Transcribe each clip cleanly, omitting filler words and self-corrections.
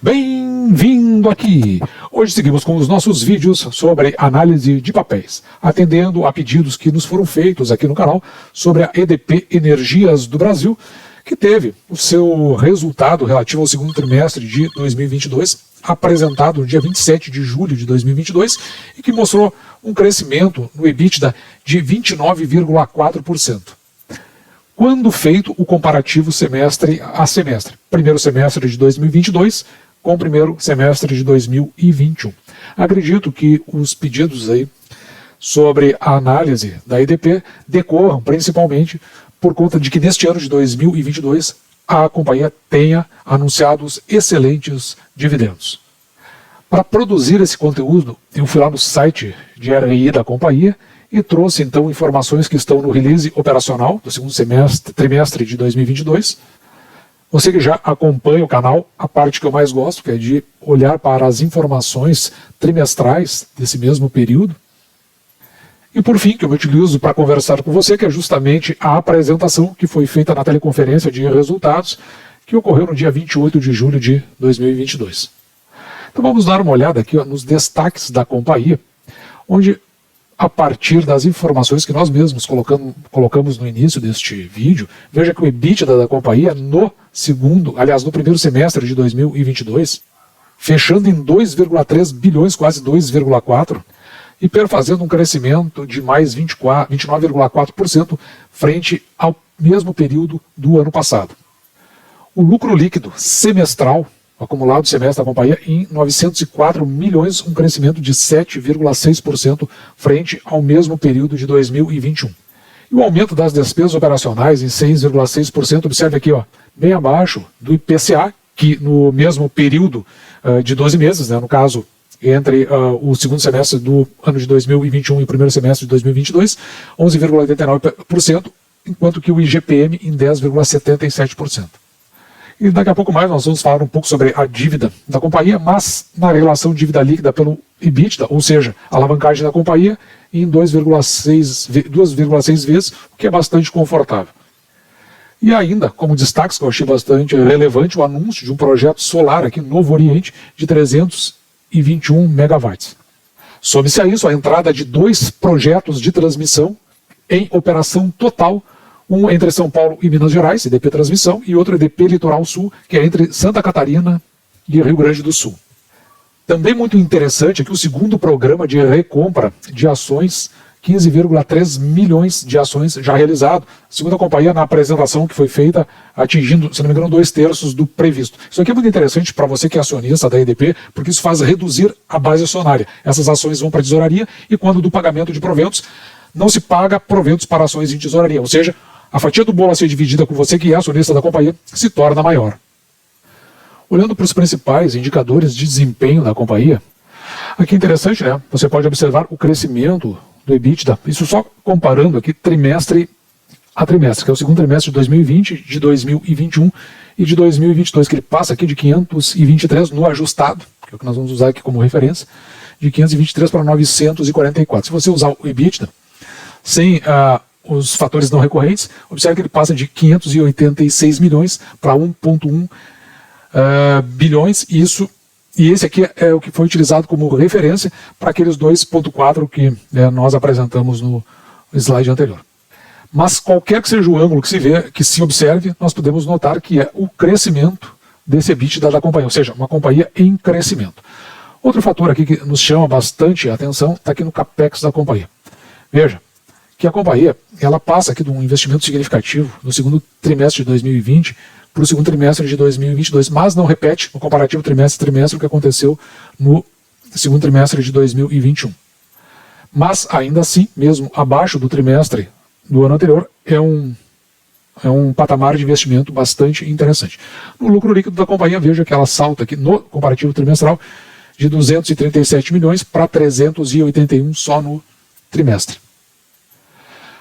Bem-vindo aqui! Hoje seguimos com os nossos vídeos sobre análise de papéis, atendendo a pedidos que nos foram feitos aqui no canal sobre a EDP Energias do Brasil, que teve o seu resultado relativo ao segundo trimestre de 2022, apresentado no dia 27 de julho de 2022, e que mostrou um crescimento no EBITDA de 29,4%. Quando feito o comparativo semestre a semestre, primeiro semestre de 2022 com o primeiro semestre de 2021. Acredito que os pedidos aí sobre a análise da EDP decorram principalmente por conta de que neste ano de 2022 a companhia tenha anunciado excelentes dividendos. Para produzir esse conteúdo, eu fui lá no site de RI da companhia e trouxe então informações que estão no release operacional do segundo trimestre de 2022. Você que já acompanha o canal, a parte que eu mais gosto, que é de olhar para as informações trimestrais desse mesmo período. E por fim, que eu utilizo para conversar com você, que é justamente a apresentação que foi feita na teleconferência de resultados, que ocorreu no dia 28 de julho de 2022. Então vamos dar uma olhada aqui nos destaques da companhia, onde a partir das informações que nós mesmos colocamos no início deste vídeo, veja que o EBITDA da companhia no primeiro semestre de 2022, fechando em 2,3 bilhões, quase 2,4, e perfazendo um crescimento de mais 29,4% frente ao mesmo período do ano passado. O lucro líquido semestral, acumulado semestre da companhia, em 904 milhões, um crescimento de 7,6% frente ao mesmo período de 2021. E o aumento das despesas operacionais em 6,6%, observe aqui, bem abaixo do IPCA, que no mesmo período de 12 meses, no caso, entre o segundo semestre do ano de 2021 e o primeiro semestre de 2022, 11,89%, enquanto que o IGPM em 10,77%. E daqui a pouco mais nós vamos falar um pouco sobre a dívida da companhia, mas na relação dívida líquida pelo EBITDA, ou seja, a alavancagem da companhia em 2,6 vezes, o que é bastante confortável. E ainda, como destaques que eu achei bastante relevante, o anúncio de um projeto solar aqui no Novo Oriente de 321 megawatts. Some-se a isso a entrada de 2 projetos de transmissão em operação total, um entre São Paulo e Minas Gerais, EDP Transmissão, e outro EDP Litoral Sul, que é entre Santa Catarina e Rio Grande do Sul. Também muito interessante é que o segundo programa de recompra de ações, 15,3 milhões de ações já realizado, segundo a companhia na apresentação que foi feita, atingindo, se não me engano, 2/3 do previsto. Isso aqui é muito interessante para você que é acionista da EDP, porque isso faz reduzir a base acionária. Essas ações vão para a tesouraria e quando do pagamento de proventos, não se paga proventos para ações em tesouraria, ou seja, a fatia do bolo a ser dividida com você que é acionista da companhia se torna maior. Olhando para os principais indicadores de desempenho da companhia, aqui é interessante, você pode observar o crescimento do EBITDA, isso só comparando aqui trimestre a trimestre, que é o segundo trimestre de 2020, de 2021 e de 2022, que ele passa aqui de 523 no ajustado, que é o que nós vamos usar aqui como referência, de 523 para 944. Se você usar o EBITDA sem os fatores não recorrentes, observe que ele passa de 586 milhões para 1,1 bilhões, e esse aqui é o que foi utilizado como referência para aqueles 2,4 que nós apresentamos no slide anterior. Mas qualquer que seja o ângulo que se observe, nós podemos notar que é o crescimento desse EBITDA da companhia, ou seja, uma companhia em crescimento. Outro fator aqui que nos chama bastante a atenção está aqui no CAPEX da companhia. Veja que a companhia ela passa aqui de um investimento significativo no segundo trimestre de 2020 para o segundo trimestre de 2022, mas não repete no comparativo trimestre o que aconteceu no segundo trimestre de 2021. Mas ainda assim, mesmo abaixo do trimestre do ano anterior, é um patamar de investimento bastante interessante. No lucro líquido da companhia, veja que ela salta aqui no comparativo trimestral de 237 milhões para 381 só no trimestre.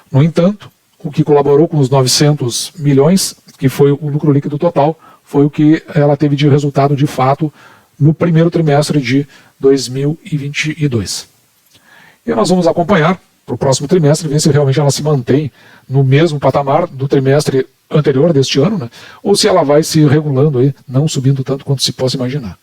No entanto, o que colaborou com os 900 milhões, que foi o lucro líquido total, foi o que ela teve de resultado de fato no primeiro trimestre de 2022. E nós vamos acompanhar para o próximo trimestre, ver se realmente ela se mantém no mesmo patamar do trimestre anterior deste ano, ou se ela vai se regulando aí, não subindo tanto quanto se possa imaginar.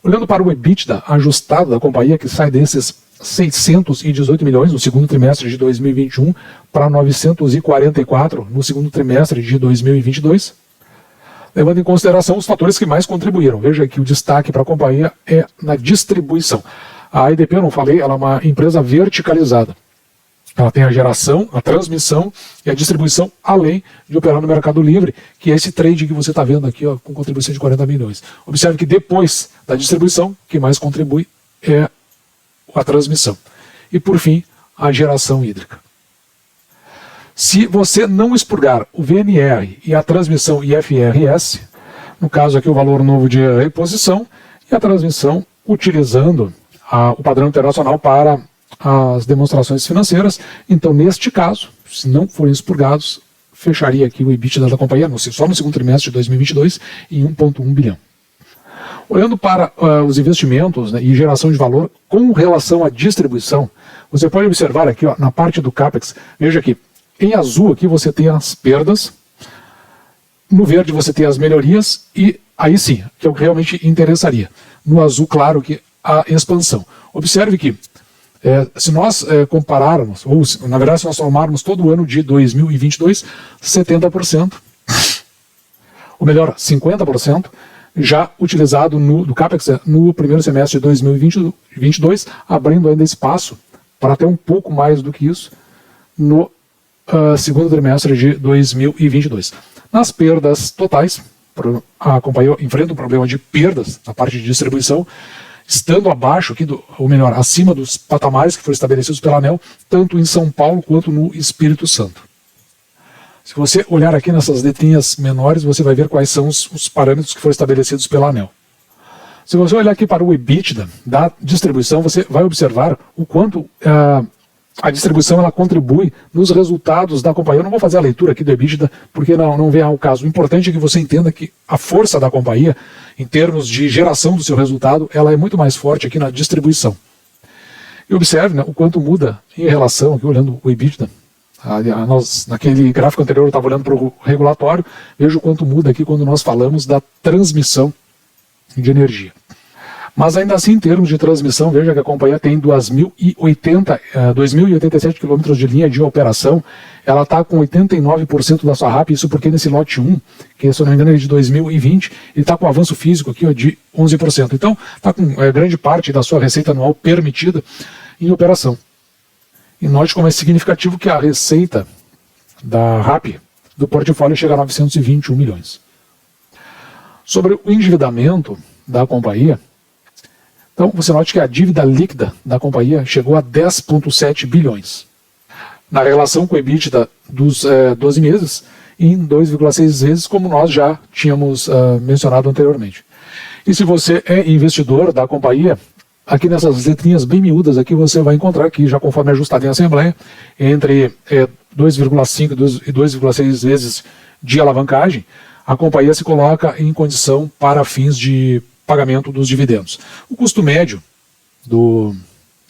Olhando para o EBITDA ajustado da companhia, que sai desses 618 milhões no segundo trimestre de 2021 para 944 no segundo trimestre de 2022, levando em consideração os fatores que mais contribuíram. Veja que o destaque para a companhia é na distribuição. A EDP, eu não falei, ela é uma empresa verticalizada. Ela tem a geração, a transmissão e a distribuição, além de operar no Mercado Livre, que é esse trade que você está vendo aqui, ó, com contribuição de 40 milhões. Observe que depois da distribuição, quem mais contribui é a transmissão. E, por fim, a geração hídrica. Se você não expurgar o VNR e a transmissão IFRS, no caso aqui o valor novo de reposição, e a transmissão utilizando o padrão internacional para as demonstrações financeiras, então neste caso, se não forem expurgados, fecharia aqui o EBITDA da companhia, só no segundo trimestre de 2022, em 1,1 bilhão. Olhando para os investimentos, né, e geração de valor com relação à distribuição, você pode observar aqui, ó, na parte do CAPEX, veja aqui, em azul aqui você tem as perdas, no verde você tem as melhorias e aí sim, que é o que realmente interessaria. No azul claro que a expansão. Observe que se nós compararmos, ou na verdade se nós tomarmos todo o ano de 2022, 70%, ou melhor, 50%, já utilizado do CAPEX no primeiro semestre de 2022, abrindo ainda espaço para até um pouco mais do que isso no segundo trimestre de 2022. Nas perdas totais, a companhia enfrenta um problema de perdas na parte de distribuição, estando abaixo, aqui ou melhor, acima dos patamares que foram estabelecidos pela ANEEL, tanto em São Paulo quanto no Espírito Santo. Se você olhar aqui nessas letrinhas menores, você vai ver quais são os parâmetros que foram estabelecidos pela ANEEL. Se você olhar aqui para o EBITDA da distribuição, você vai observar o quanto a distribuição ela contribui nos resultados da companhia. Eu não vou fazer a leitura aqui do EBITDA, porque não vem ao caso. O importante é que você entenda que a força da companhia, em termos de geração do seu resultado, ela é muito mais forte aqui na distribuição. E observe, né, o quanto muda em relação, aqui olhando o EBITDA, naquele gráfico anterior eu estava olhando para o regulatório, veja o quanto muda aqui quando nós falamos da transmissão de energia. Mas ainda assim, em termos de transmissão, veja que a companhia tem 2.087 km de linha de operação, ela está com 89% da sua RAP, isso porque nesse lote 1, que se eu não me engano é de 2020, ele está com um avanço físico aqui ó, de 11%. Então, está com grande parte da sua receita anual permitida em operação. E note como é significativo que a receita da RAP do portfólio chega a 921 milhões. Sobre o endividamento da companhia, então, você note que a dívida líquida da companhia chegou a 10,7 bilhões. Na relação com o EBITDA dos 12 meses, em 2,6 vezes, como nós já tínhamos mencionado anteriormente. E se você é investidor da companhia, aqui nessas letrinhas bem miúdas, aqui você vai encontrar que, já conforme ajustado em assembleia, entre 2,5 e 2,6 vezes de alavancagem, a companhia se coloca em condição para fins de pagamento dos dividendos. O custo médio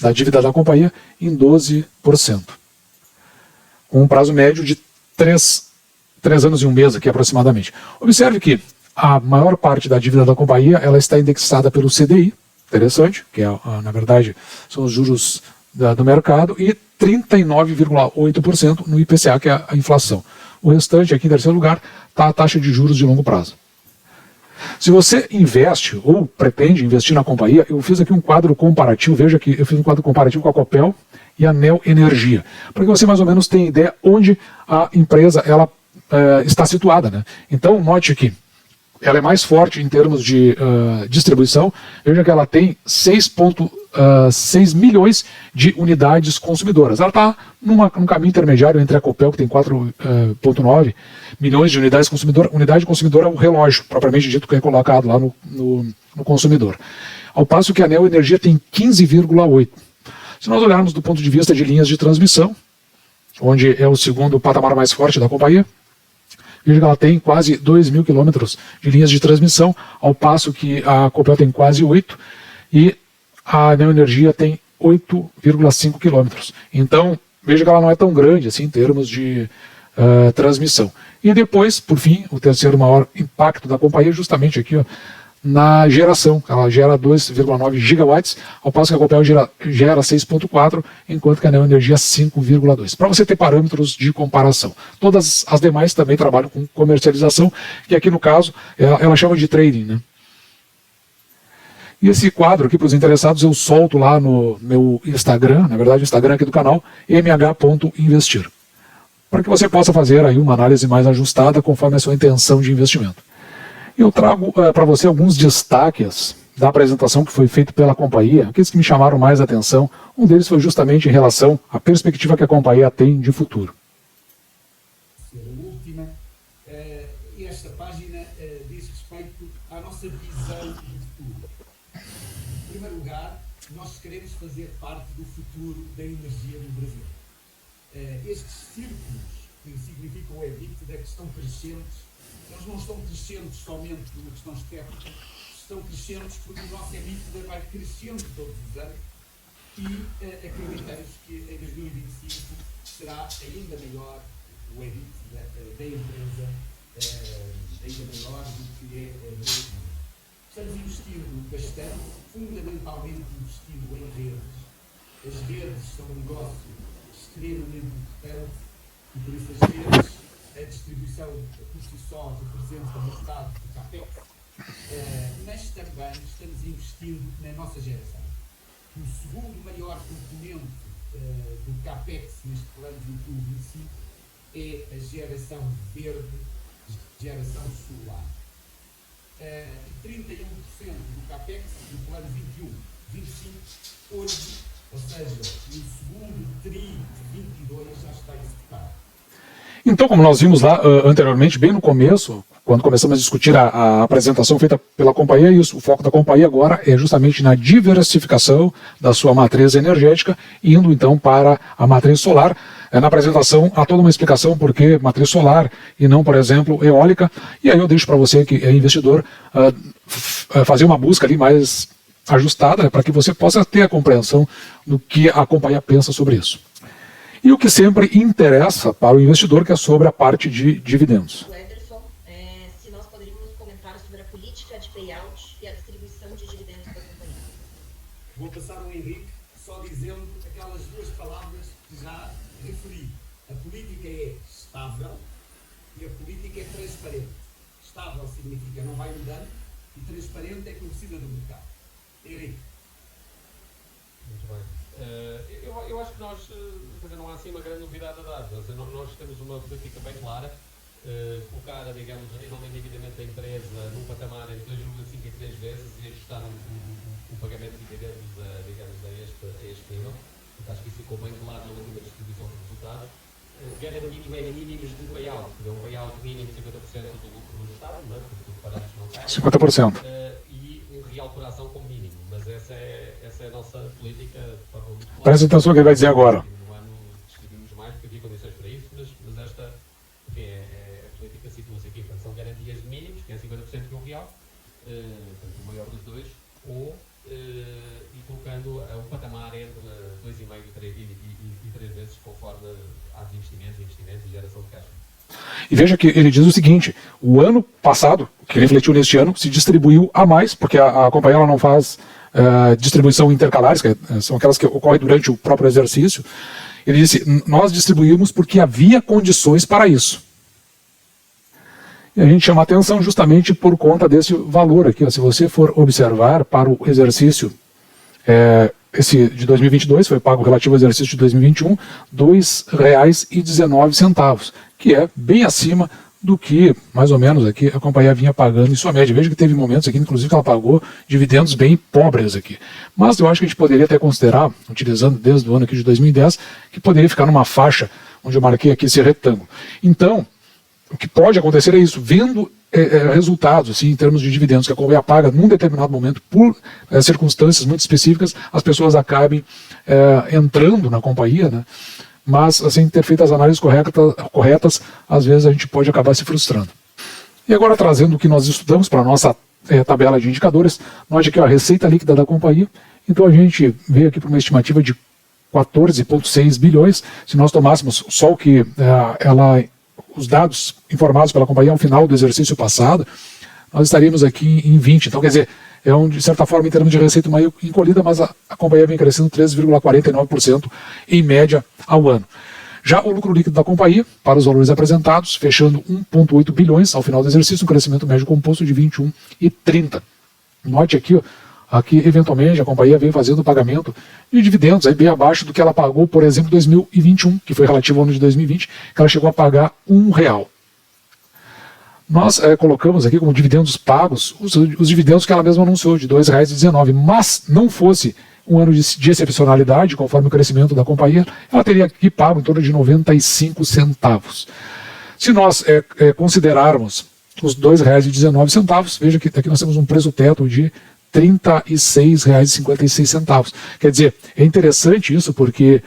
da dívida da companhia em 12%, com um prazo médio de 3 anos e um mês aqui aproximadamente. Observe que a maior parte da dívida da companhia ela está indexada pelo CDI, interessante, que na verdade são os juros do mercado, e 39,8% no IPCA, que é a inflação. O restante aqui em terceiro lugar está a taxa de juros de longo prazo. Se você investe ou pretende investir na companhia, eu fiz aqui um quadro comparativo, veja que eu fiz um quadro comparativo com a Copel e a Neo Energia, para que você mais ou menos tenha ideia onde a empresa ela, está situada, né? Então note que ela é mais forte em termos de distribuição, veja que ela tem 6,6 milhões de unidades consumidoras. Ela está num caminho intermediário entre a Copel, que tem 4,9 milhões de unidades consumidoras. Unidade consumidora é o relógio, propriamente dito, que é colocado lá no consumidor. Ao passo que a Neo Energia tem 15,8. Se nós olharmos do ponto de vista de linhas de transmissão, onde é o segundo patamar mais forte da companhia, veja que ela tem quase 2.000 quilômetros de linhas de transmissão, ao passo que a Copel tem quase 8 e a Neo Energia tem 8,5 quilômetros. Então, veja que ela não é tão grande assim em termos de transmissão. E depois, por fim, o terceiro maior impacto da companhia é justamente aqui ó, na geração. Ela gera 2,9 gigawatts, ao passo que a Copel gera 6,4, enquanto que a Neoenergia 5,2. Para você ter parâmetros de comparação. Todas as demais também trabalham com comercialização, que aqui no caso ela chama de trading, né? E esse quadro aqui, para os interessados, eu solto lá no meu Instagram, na verdade o Instagram aqui do canal, mh.investir, para que você possa fazer aí uma análise mais ajustada conforme a sua intenção de investimento. Eu trago para você alguns destaques da apresentação que foi feita pela companhia, aqueles que me chamaram mais a atenção. Um deles foi justamente em relação à perspectiva que a companhia tem de futuro. Última, esta página diz respeito à nossa visão de futuro. Em primeiro lugar, nós queremos fazer parte do futuro da energia no Brasil. Estes círculos que significam o EBITDA, que estão crescentes, eles não estão crescentes somente por uma questão estética, estão crescentes porque o nosso EBITDA vai crescendo todos os anos e acreditamos que em 2025 será ainda maior o EBITDA da empresa, ainda maior do que é hoje. Estamos investindo bastante, fundamentalmente investindo em redes. As redes são um negócio extremamente importante e por isso as redes, a distribuição por si só representa metade do CAPEX, mas também estamos investindo na nossa geração. O segundo maior componente do CAPEX neste plano de 2025 é a geração verde, geração solar. 31% do CAPEX do plano 21-25 hoje, ou seja, no segundo TRI de 22 já está executado. Então, como nós vimos lá anteriormente, bem no começo, quando começamos a discutir a apresentação feita pela companhia, e o foco da companhia agora é justamente na diversificação da sua matriz energética, indo então para a matriz solar. Na apresentação há toda uma explicação por que matriz solar e não, por exemplo, eólica, e aí eu deixo para você que é investidor fazer uma busca ali mais ajustada, para que você possa ter a compreensão do que a companhia pensa sobre isso. E o que sempre interessa para o investidor, que é sobre a parte de dividendos. Ederson, se nós poderíamos comentar sobre a política de payout e a distribuição de dividendos da companhia. Vou passar ao Henrique só dizendo aquelas duas palavras que já referi. A política é estável e a política é transparente. Estável significa não vai mudando e transparente é conhecida do mercado. Henrique. Muito bem. Eu acho que nós, não há assim uma grande novidade a dar. Nós temos uma política bem clara, colocada, digamos, a nível de endividamento da empresa num patamar entre 2,5 e 3 vezes e ajustar o pagamento de dividendos, digamos, a este nível. Portanto, acho que isso ficou bem claro na última distribuição do resultado. Garantir mínimos de payout, um payout mínimo de 50% do lucro do Estado, não é? Porque os parâmetros não caem. 50%. E um real por ação como mínimo. Mas essa é a nossa política. Presta atenção no que ele vai dizer agora. No ano distribuímos mais porque havia condições para isso, mas esta a política situa-se aqui. Portanto, são garantias mínimos, que é 50% de um real, portanto, o maior dos dois, e colocando um patamar entre 2,5 e 3 vezes, conforme há investimentos e geração de caixa. E veja que ele diz o seguinte: o ano passado, que refletiu neste ano, se distribuiu a mais, porque a companhia ela não faz distribuição intercalares, que são aquelas que ocorrem durante o próprio exercício. Ele disse: nós distribuímos porque havia condições para isso. E a gente chama a atenção justamente por conta desse valor aqui. Se você for observar para o exercício, esse de 2022 foi pago relativo ao exercício de 2021, R$ 2,19, que é bem acima do que, mais ou menos, aqui a companhia vinha pagando em sua média. Veja que teve momentos aqui, inclusive, que ela pagou dividendos bem pobres aqui. Mas eu acho que a gente poderia até considerar, utilizando desde o ano aqui de 2010, que poderia ficar numa faixa onde eu marquei aqui esse retângulo. Então, o que pode acontecer é isso, vendo resultados assim, em termos de dividendos que a companhia paga num determinado momento por circunstâncias muito específicas, as pessoas acabem entrando na companhia, né? Mas, sem ter feito as análises corretas, às vezes a gente pode acabar se frustrando. E agora, trazendo o que nós estudamos para a nossa tabela de indicadores, note aqui a receita líquida da companhia. Então a gente veio aqui para uma estimativa de 14,6 bilhões. Se nós tomássemos só o que os dados informados pela companhia ao final do exercício passado, nós estaríamos aqui em 20. Então, quer dizer, de certa forma, em termos de receita, uma encolhida, mas a companhia vem crescendo 13,49% em média ao ano. Já o lucro líquido da companhia, para os valores apresentados, fechando 1,8 bilhões ao final do exercício, um crescimento médio composto de 21,30%. Note aqui, aqui eventualmente a companhia vem fazendo o pagamento de dividendos aí bem abaixo do que ela pagou, por exemplo, em 2021, que foi relativo ao ano de 2020, que ela chegou a pagar R$1. Nós colocamos aqui como dividendos pagos os dividendos que ela mesma anunciou, de R$2,19, mas não fosse um ano de excepcionalidade, conforme o crescimento da companhia, ela teria aqui pago em torno de 95 centavos. Se nós considerarmos os R$2,19, veja que aqui nós temos um preço teto de R$ 36,56. Quer dizer, é interessante isso porque,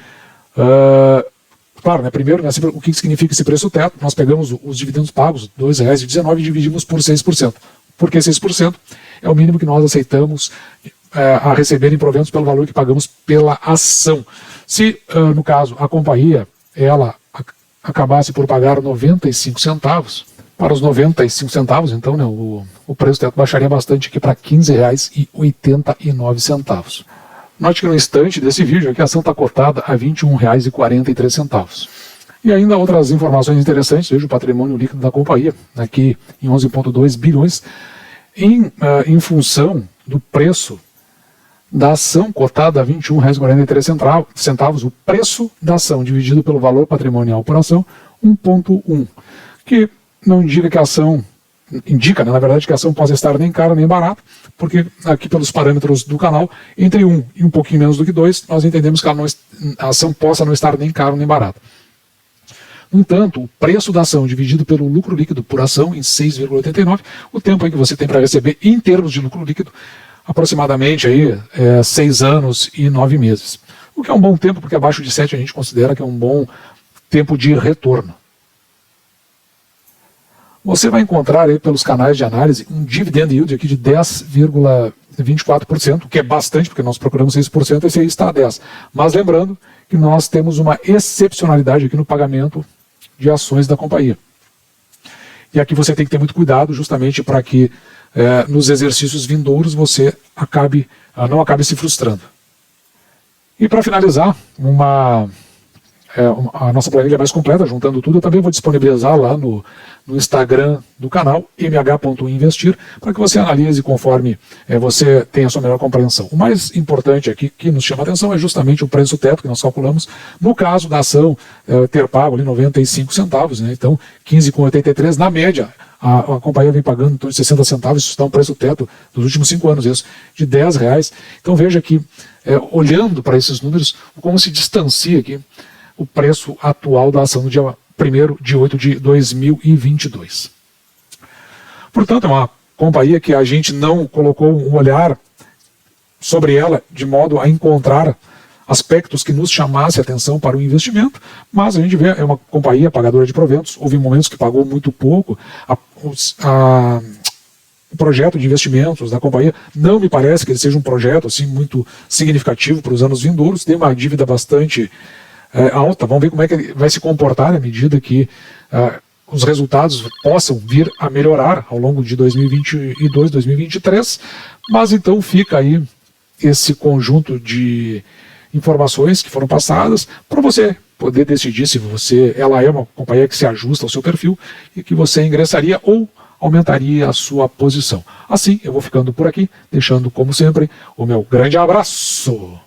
claro, né, primeiro, né, o que significa esse preço teto? Nós pegamos os dividendos pagos, R$ 2,19, e dividimos por 6%. Por que 6%? É o mínimo que nós aceitamos a receber em proventos pelo valor que pagamos pela ação. Se, no caso, a companhia ela acabasse por pagar 95 centavos, para os 95 centavos, então, né, o preço teto baixaria bastante aqui para R$ 15,89. Note que no instante desse vídeo aqui a ação está cotada a R$ 21,43. E ainda outras informações interessantes, veja o patrimônio líquido da companhia, aqui em 11,2 bilhões, em função do preço da ação cotada a R$ 21,43, o preço da ação dividido pelo valor patrimonial por ação, 1,1, que não indica que a ação, indica, né, na verdade, que a ação possa estar nem cara nem barata, porque aqui pelos parâmetros do canal, entre 1 e um pouquinho menos do que 2, nós entendemos que a ação possa não estar nem cara nem barata. No entanto, o preço da ação dividido pelo lucro líquido por ação em 6,89, o tempo aí que você tem para receber em termos de lucro líquido, aproximadamente aí, 6 anos e 9 meses. O que é um bom tempo, porque abaixo de 7 a gente considera que é um bom tempo de retorno. Você vai encontrar aí pelos canais de análise um dividend yield aqui de 10,24%, que é bastante, porque nós procuramos 6%, esse aí está a 10%. Mas lembrando que nós temos uma excepcionalidade aqui no pagamento de ações da companhia. E aqui você tem que ter muito cuidado, justamente para que nos exercícios vindouros você não acabe se frustrando. E para finalizar, a nossa planilha mais completa, juntando tudo, eu também vou disponibilizar lá no Instagram do canal, mh.investir, para que você analise conforme você tenha a sua melhor compreensão. O mais importante aqui que nos chama a atenção é justamente o preço teto que nós calculamos, no caso da ação ter pago ali 95 centavos, né? Então 15,83 na média, a companhia vem pagando em torno de 60 centavos, isso está um preço teto dos últimos 5 anos, isso, de R$10. Então veja que, olhando para esses números, como se distancia aqui o preço atual da ação no dia 1º de 8 de 2022. Portanto, é uma companhia que a gente não colocou um olhar sobre ela de modo a encontrar aspectos que nos chamasse a atenção para o investimento, mas a gente vê, é uma companhia pagadora de proventos, houve momentos que pagou muito pouco, o projeto de investimentos da companhia não me parece que ele seja um projeto assim, muito significativo para os anos vindouros, tem uma dívida bastante alta, vamos ver como é que ele vai se comportar à medida que os resultados possam vir a melhorar ao longo de 2022, 2023, mas então fica aí esse conjunto de informações que foram passadas para você poder decidir se ela é uma companhia que se ajusta ao seu perfil e que você ingressaria ou aumentaria a sua posição. Assim, eu vou ficando por aqui, deixando como sempre o meu grande abraço.